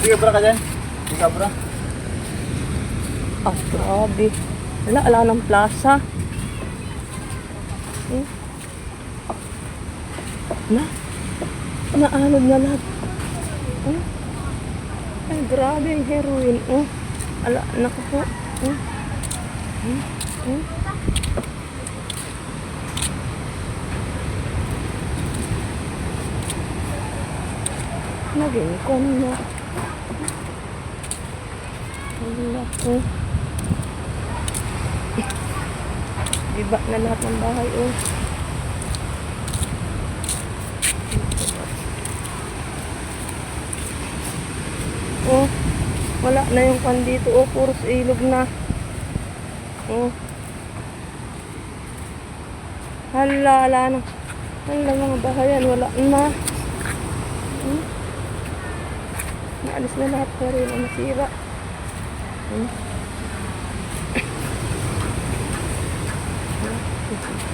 Sige, bra ka dyan. Sige, bra. Ah, grabe. Ala ng plaza. Naanod na lahat. Ay, grabe yung heroin. Ala, naku po. Naging kon na. Ala, iba na lahat ng bahay, wala na yung kan dito, puros ilog na. Hala na. Hala, mga bahayan, wala na. Naalis na lahat pa rin ang masira.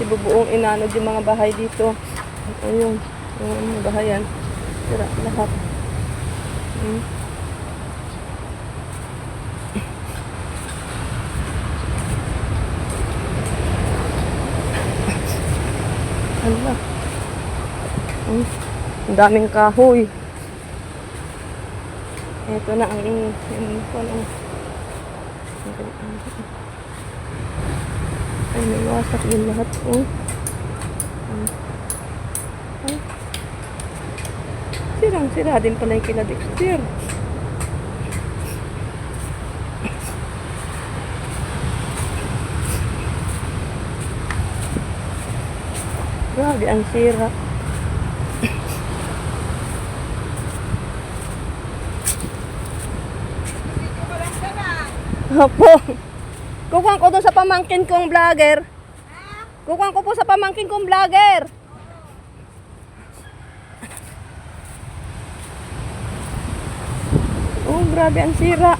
Bubuong inanod yung mga bahay dito. Ayun, yung mga bahayan. Sira lahat. Hala. Ang daming kahoy. Ito na ang ay, may wasak din lahat. Sirang-sira din pala yung kila Dexter. Grabe, ang sira. Opo. Kukuhan ko doon sa pamangkin kong vlogger. Kukuhan ko po sa pamangkin kong vlogger. Grabe ang sira.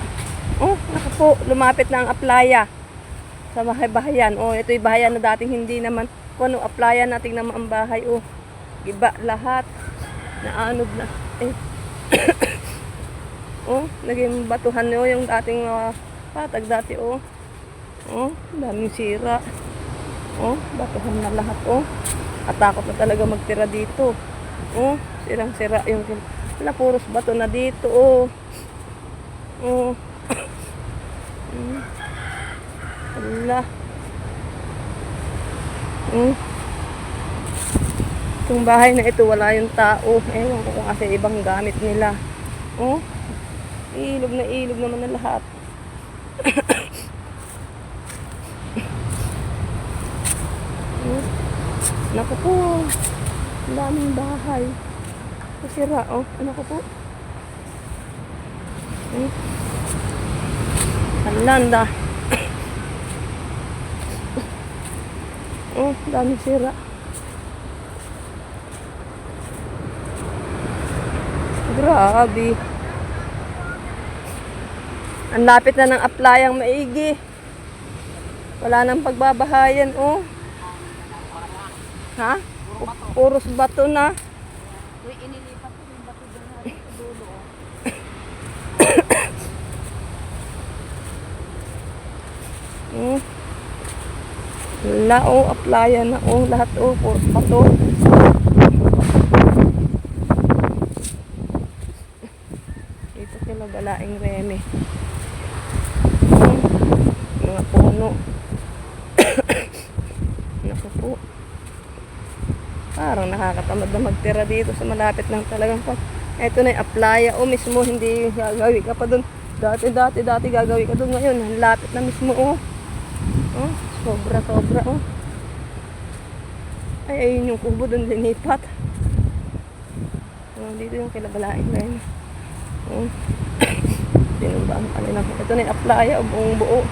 Naku po, lumapit na ang aplaya sa bahay-bahayan. Ito yung bahayan na dating hindi naman kung ano aplaya nating naman ang bahay. Iba lahat. Naanod na. Naging batuhan yung dating patag dati. Daming sira. Batuhan na lahat. At takot na talaga magtira dito. Sirang-sira yung wala, puros bato na dito. Wala. Itong bahay na ito wala yung tao. Ewan ko kung kasi ibang gamit nila. Ilog na ilog naman na lahat. Naku po, ang daming bahay. Sira, naku po. Alanda. Daming sira. Grabe. Ang lapit na ng aplayang maigi. Wala nang pagbabahayan, Ha? Puros bato na. Uy, inilipat ko yung bato doon sa dulo. Wala, aplaya na, lahat, puros bato. Dito sila Galaing Reme. Mga puno. Naku po. Parang nakakatamad na magtira dito sa malapit ng talagang ito na yung aplaya. Mismo hindi gagawi ka pa dun. Dati gagawi ka dun. Ngayon, ang lapit na mismo. Sobra. Ay, ayun yung kubo dun linipat. Dito yung kilabalain na yun. Sinubaan pa nila. Ito na yung aplaya. Buong buo.